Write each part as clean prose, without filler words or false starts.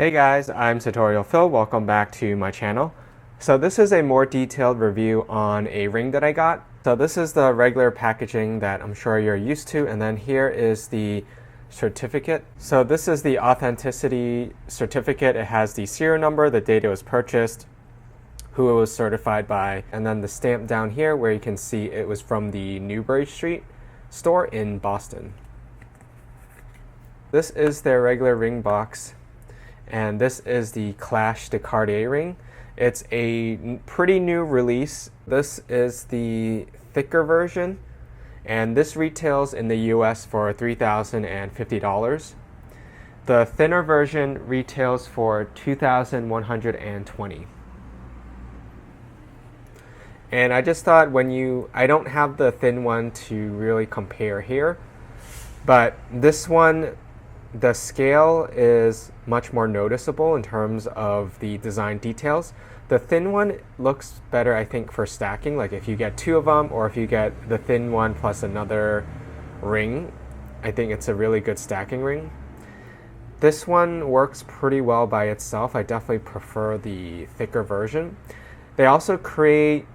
Hey guys, I'm Tutorial Phil. Welcome back to my channel. So this is a more detailed review on a ring that I got. So this is the regular packaging that I'm sure you're used to, and then here is the certificate. So this is the authenticity certificate. It has the serial number, the date it was purchased, who it was certified by, and then the stamp down here where you can see it was from the Newbury Street store in Boston. This is their regular ring box. And this is the Clash de Cartier ring. It's a pretty new release. This is the thicker version, and this retails in the US for $3,050. The thinner version retails for $2,120. And I just thought I don't have the thin one to really compare here, but this one, the scale is much more noticeable in terms of the design details. The thin one looks better, I think, for stacking, like if you get two of them or if you get the thin one plus another ring. I think it's a really good stacking ring. This one works pretty well by itself. I definitely prefer the thicker version. They also create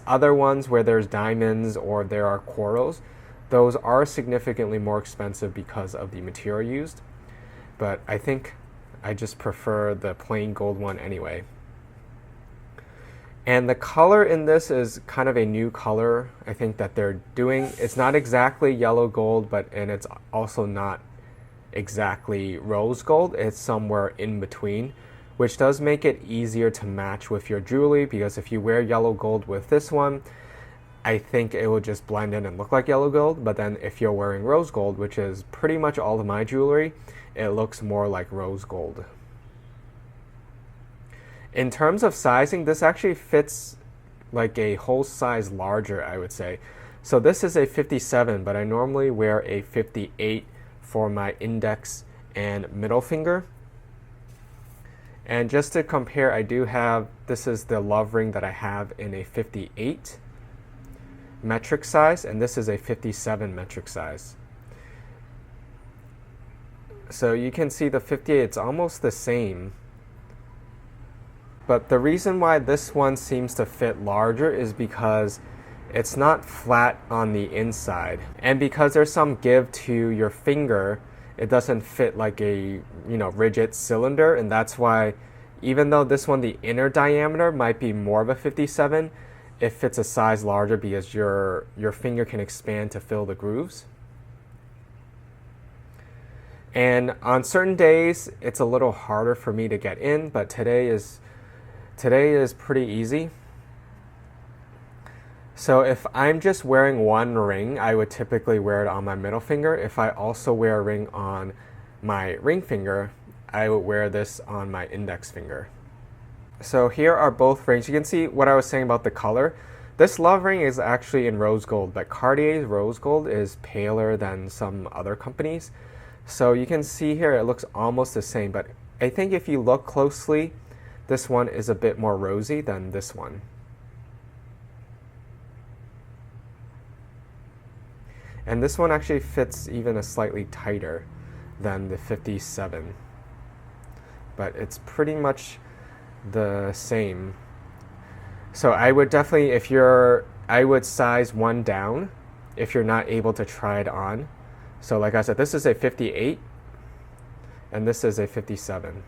other ones where there's diamonds or there are corals. Those are significantly more expensive because of the material used, but I think I just prefer the plain gold one anyway. And the color in this is kind of a new color, I think, that they're doing. It's not exactly yellow gold, and it's also not exactly rose gold. It's somewhere in between, which does make it easier to match with your jewelry, because if you wear yellow gold with this one, I think it will just blend in and look like yellow gold, but then if you're wearing rose gold, which is pretty much all of my jewelry, it looks more like rose gold. In terms of sizing, this actually fits like a whole size larger, I would say. So this is a 57, but I normally wear a 58 for my index and middle finger. And just to compare, this is the love ring that I have in a 58 metric size, and this is a 57 metric size. So you can see the 58, it's almost the same. But the reason why this one seems to fit larger is because it's not flat on the inside. And because there's some give to your finger, it doesn't fit like a rigid cylinder, and that's why even though this one, the inner diameter might be more of a 57, it fits a size larger because your finger can expand to fill the grooves. And on certain days, it's a little harder for me to get in, but today is pretty easy. So if I'm just wearing one ring, I would typically wear it on my middle finger. If I also wear a ring on my ring finger, I would wear this on my index finger. So here are both rings. You can see what I was saying about the color. This love ring is actually in rose gold, but Cartier's rose gold is paler than some other companies. So you can see here it looks almost the same, but I think if you look closely, this one is a bit more rosy than this one. And this one actually fits even a slightly tighter than the 57. But it's pretty much the same. So I would definitely, I would size one down if you're not able to try it on. So like I said, this is a 58 and this is a 57.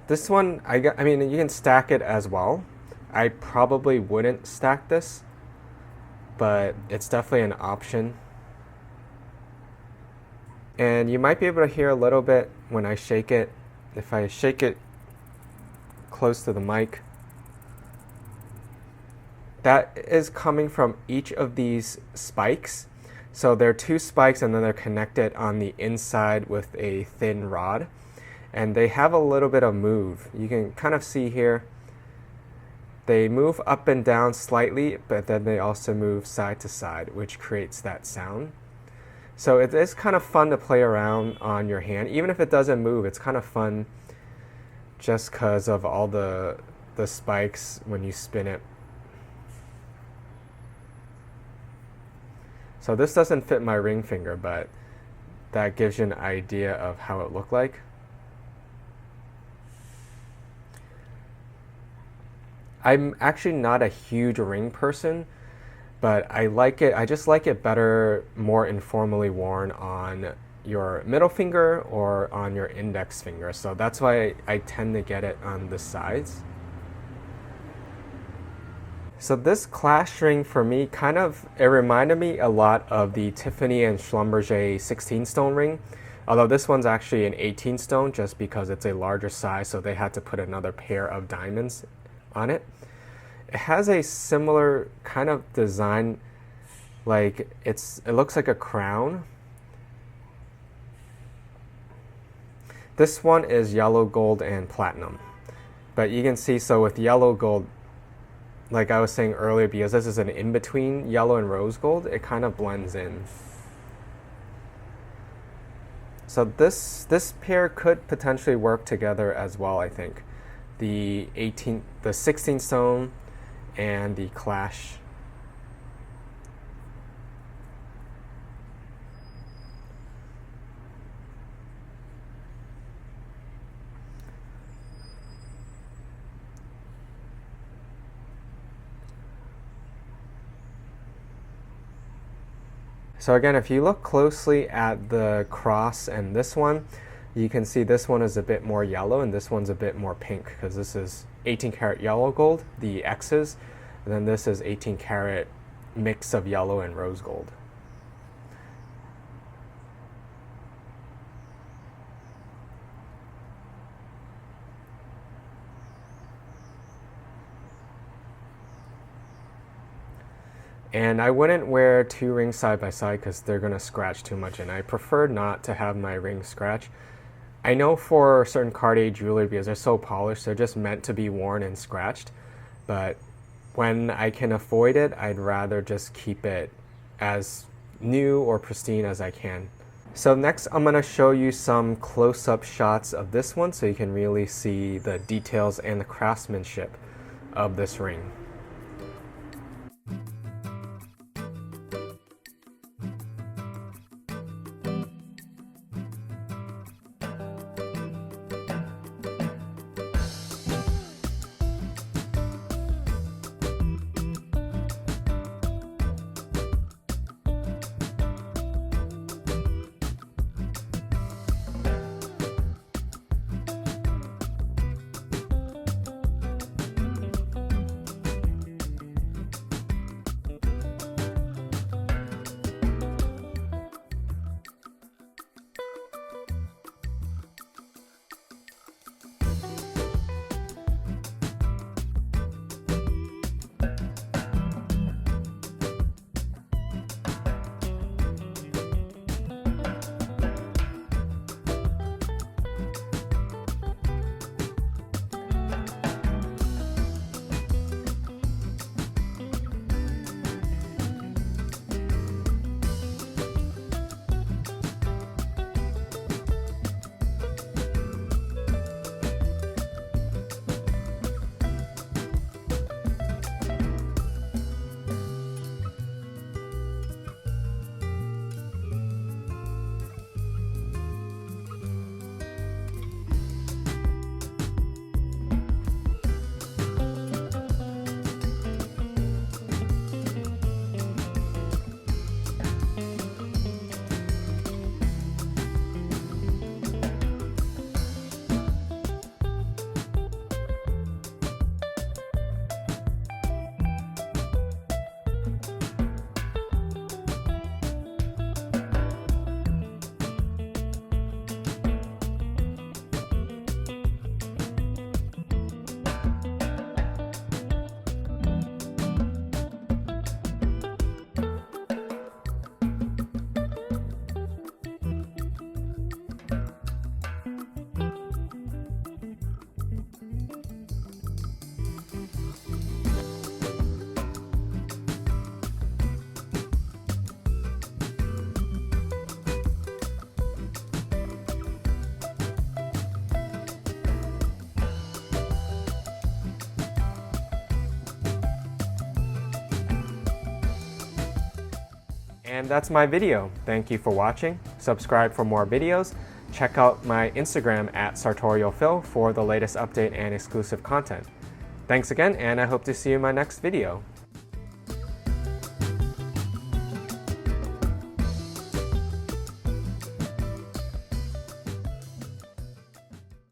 This one, I mean, you can stack it as well. I probably wouldn't stack this, but it's definitely an option. And you might be able to hear a little bit when I shake it. If I shake it close to the mic, that is coming from each of these spikes. So there are two spikes and then they're connected on the inside with a thin rod. And they have a little bit of move. You can kind of see here, they move up and down slightly, but then they also move side to side, which creates that sound. So it is kind of fun to play around on your hand. Even if it doesn't move, it's kind of fun just because of all the spikes when you spin it. So this doesn't fit my ring finger, but that gives you an idea of how it looked like. I'm actually not a huge ring person, but I like it. I just like it better, more informally worn on your middle finger or on your index finger. So that's why I tend to get it on the sides. So this Clash ring for me it reminded me a lot of the Tiffany and Schlumberger 16 stone ring. Although this one's actually an 18 stone just because it's a larger size, so they had to put another pair of diamonds on it. It has a similar kind of design, like it looks like a crown. This one is yellow gold and platinum. But you can see, so with yellow gold, like I was saying earlier, because this is an in-between yellow and rose gold, it kind of blends in. So this pair could potentially work together as well, I think. The 16 stone and the Clash. So again, if you look closely at the cross and this one, you can see this one is a bit more yellow and this one's a bit more pink, because this is 18 karat yellow gold, the X's, and then this is 18 karat mix of yellow and rose gold. And I wouldn't wear two rings side by side because they're going to scratch too much, and I prefer not to have my rings scratch. I know for certain Cartier jewelry, because they're so polished, they're just meant to be worn and scratched, but when I can avoid it, I'd rather just keep it as new or pristine as I can. So next I'm going to show you some close-up shots of this one so you can really see the details and the craftsmanship of this ring. And that's my video. Thank you for watching. Subscribe for more videos. Check out my Instagram at sartorialphil for the latest update and exclusive content. Thanks again, and I hope to see you in my next video.